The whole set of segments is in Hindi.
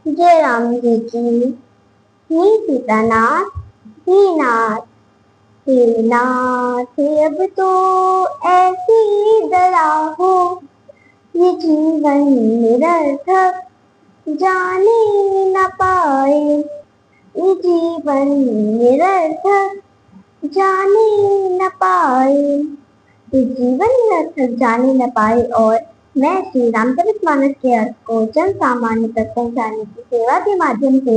जय राम जी की। हे सीतानाथ, हे नाथ, हे नाथ, अब तो ऐसी दया हो, ये जीवन निरर्थक जाने न पाए। ये जीवन निरर्थक जाने न पाए। ये जीवन निरर्थक जाने न पाए। और मैं श्री रामचरितमानस के अर्थ को जन सामान्य तक पहुंचाने की सेवा के माध्यम से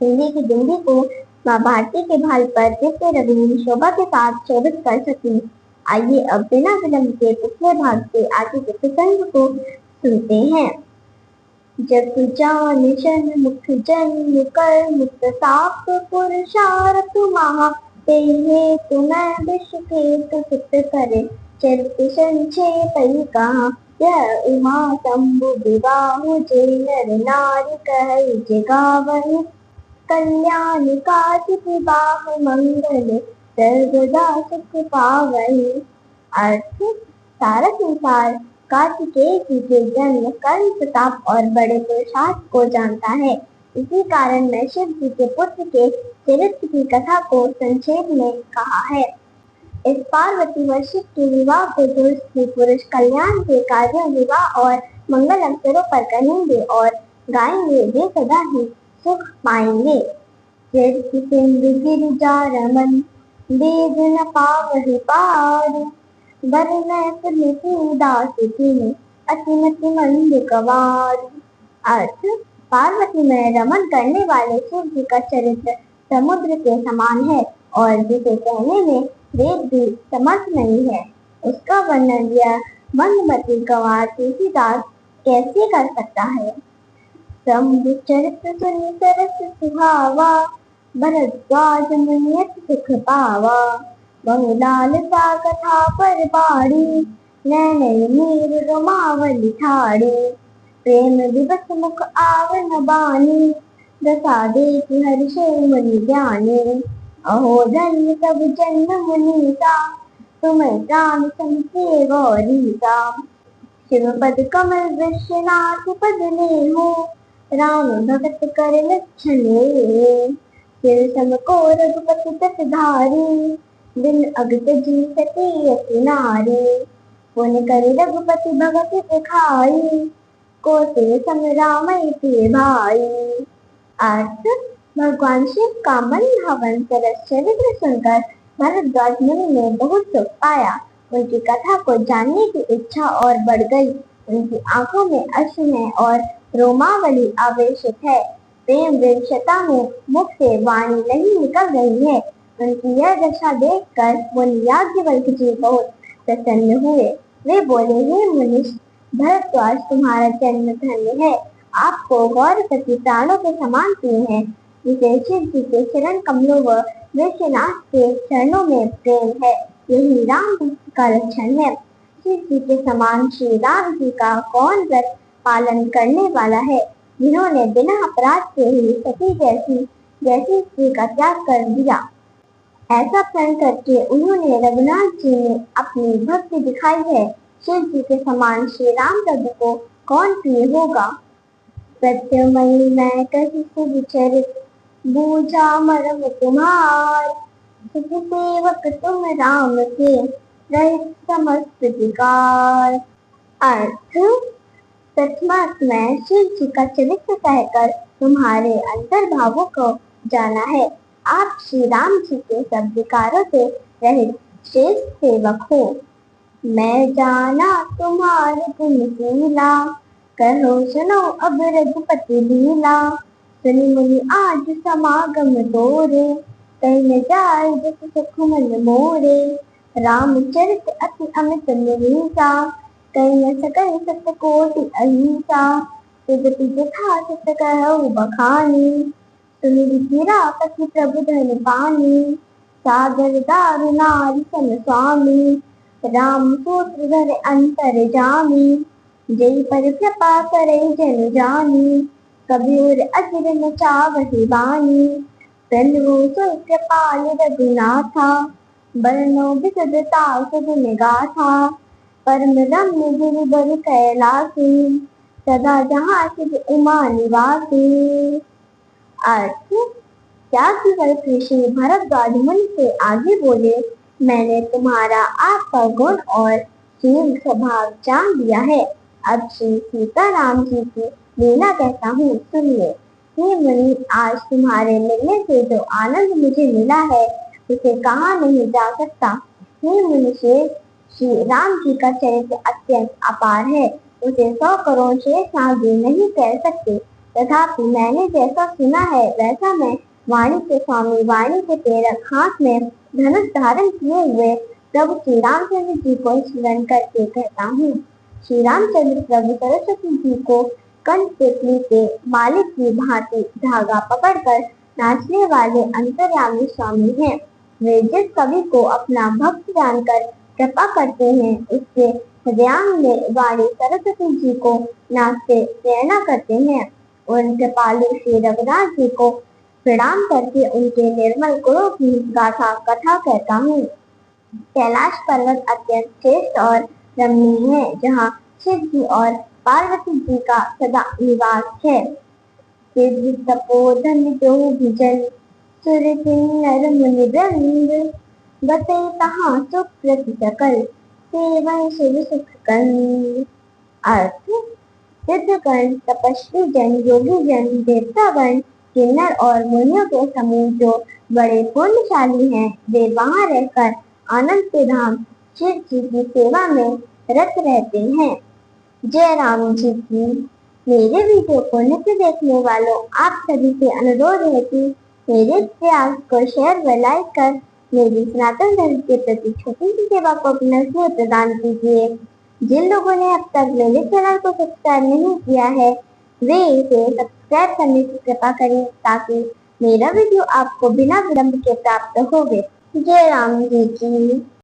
हिंदी की बिंदी को माँ भारती के भाल पर दिव्य रंगीन शोभा के साथ शोभित कर सकी। आइए अब बिना विलंब के पिछले भाग के आगे के प्रसंग को सुनते हैं। जग जान शन मुख जन कर मुक्त साप पुरुषार्थ महा ते तुम्हें विश्व के सुत करे चरित संक्षेप कहा। यह उमा शंभु विवाह जे नर नारी कह जगावही कल्याण काज विवाह मंगल सर्वदा सुख पावही। अर्थ सारा संसार कार्तिकेय जी के जन्म कर्म प्रताप और बड़े पुरुषार्थ को जानता है। इसी कारण मैं शिव जी के पुत्र के चरित्र की कथा को संक्षेप में कहा है। इस पार्वती व शिव के विवाह को जो स्त्री पुरुष कल्याण के कार्यों विवाह और मंगल अवसरों पर कहेंगे और गाएंगे वे सदा ही सुख पाएंगे। सिंधु गिरिजा रमन वेद न पावहि पार वरन दास अतिमति मंद कवार। अर्थ पार्वती में रमन करने वाले शिव जी का चरित्र समुद्र के समान है और जिसे कहने में वेद भी समर्थ नहीं है, उसका वर्णन यह मंदमती गंवार तुलसीदास कैसे कर सकता है। शंभु चरित्र सुनि सरस सुहावा भरद्वाज मुनियत सुख पावा। बहुलाल सा कथा पर बाड़ी नैन नीर रोमावली ठाड़ी। प्रेम दिवस मुख आवरण बानी दशा देखि हर्षे मुनि ज्ञानी। अहो धन्य सब जन्म मुनीसा तुम्हें प्राण संसे गौरीसा। शिव पद कमल विश्वनाथ पद नेहु राम भगत कर लक्षण सिर समको रघुपति तट धारी बिन अगत जी सती अति नारी। पुन कर रघुपति भगत दिखाई को से सम रामय प्रिय भाई। अर्थ भगवान शिव का मन हवन सरस चरित्र सुनकर भरद्वाज मुनि ने बहुत सुख पाया। उनकी कथा को जानने की इच्छा और बढ़ गई। उनकी आंखों में अश्रु है और रोमावली आवेशित है। प्रेम विवशता में मुख से वाणी नहीं निकल रही है। उनकी यह दशा देखकर मुनि याज्ञवल्क्य जी बहुत प्रसन्न हुए। वे बोले, हे मुनीश, भरद्वाज तुम्हारा जन्म धन्य है। आपको गौरपति प्राणों के समान प्रिय है, जिसे शिव जी के चरण कमलों व वृषनाथ के चरणों में प्रेम है। यही राम भक्त का लक्षण है। शिव जी के समान श्री राम जी का कौन व्रत पालन करने वाला है, जिन्होंने बिना अपराध के ही सती जैसी स्त्री का त्याग कर दिया। ऐसा प्रण करके उन्होंने रघुनाथ जी ने अपनी भक्ति दिखाई है। शिव जी के समान श्री राम प्रभु को कौन प्रिय होगा। सत्यमयी मैं कही शिव चरित बूझा मरम तुम्हार। सुख सेवक तुम राम के रहित समस्त विकार। अर्थ सचमुच मैं शिव जी का चरित्र कहकर तुम्हारे अंतर्भावों को जाना है। आप श्री राम जी के सब विकारों से रहित श्रेष्ठ सेवक हो। मैं जाना तुम्हारे गुणशीला कहो सुनो अब रघुपति लीला। सुनि मुनि आज समागम तोरे कहीं न जाए जस सुख मन मोरे। रामचरित अति अमित निरीसा कहीं न सकल सत्य कोटि अहिंसा। जगति जथा सत्य कहु बखानी सुनि विचिरा पति प्रभु धन पानी। सागर दारु नारी सन स्वामी राम सूत्र धर अंतर जामी। जय पर कृपा करे जन जानी कबीर अजर न चावहि बानी। प्रभु सो कृपाल रघुनाथा बरनो विसदता सुगुन गाथा। परम रम्य गिरिवर कैलासी सदा जहाँ सिद्ध उमा निवासी। अर्थ, त्याग की ऋषि भरद्वाज मुनि से आगे बोले, मैंने तुम्हारा आपका गुण और शील स्वभाव जान लिया है। अब श्री सीताराम जी की लीला कहता हूँ, सुनिए। हे मुनि, आज तुम्हारे मिलने से जो आनंद मुझे मिला है उसे कहा नहीं जा सकता। हे मुनि श्रेष्ठ, श्री राम जी का चरित्र अत्यंत अपार है, उसे 100 करोड़ शेषनाग भी नहीं कह सकते। तथापि मैंने जैसा सुना है वैसा मैं वाणी के स्वामी, वाणी के प्रेरक, हाथ में धनुष धारण किए हुए प्रभु श्री रामचंद्र जी को स्मरण करके कहता हूँ। श्री रामचंद्र प्रभु सरस्वती जी को कंठ तितली के मालिक की भांति धागा पकड़कर नाचने वाले अंतर्यामी स्वामी हैं। वे जिस कवि को अपना भक्त जानकर कृपा करते हैं उसके हृदय में वाणी सरस्वती जी को नाचते प्रेरणा करते हैं। उन कृपालु श्री रघुनाथ जी को प्रणाम करके उनके निर्मल गुणों की गाथा कथा कहता हूँ। कैलाश पर्वत अत्यंत श्रेष्ठ और रमणीय है, जहाँ शिव जी और पार्वती जी का सदा निवास है। सिद्ध तपोधन जो भुजन सुर किन्नर मुनि वृंद, बसे तहाँ सुख प्रति सकल सेवन शिव सुख कंद। अर्थ, सिद्धगण, तपस्वी जन, योगी जन, देवतागण, किन्नर और मुनियों के समूह जो बड़े पुण्यशाली हैं, वे वहां रहकर आनंद के धाम शिव जी की सेवा में रत रहते हैं। जय राम जी की। मेरे वीडियो को नित्य देखने वालों आप सभी से अनुरोध है कि मेरे प्रयास को शेयर व लाइक कर मेरी सनातन धर्म के प्रति छोटी सी सेवा को अपना स्नेह प्रदान कीजिए। जिन लोगों ने अब तक मेरे चैनल को सब्सक्राइब नहीं किया है वे इसे सब्सक्राइब करने की कृपा करें ताकि मेरा वीडियो आपको बिना विलंब के प्राप्त हो। जय राम जी की।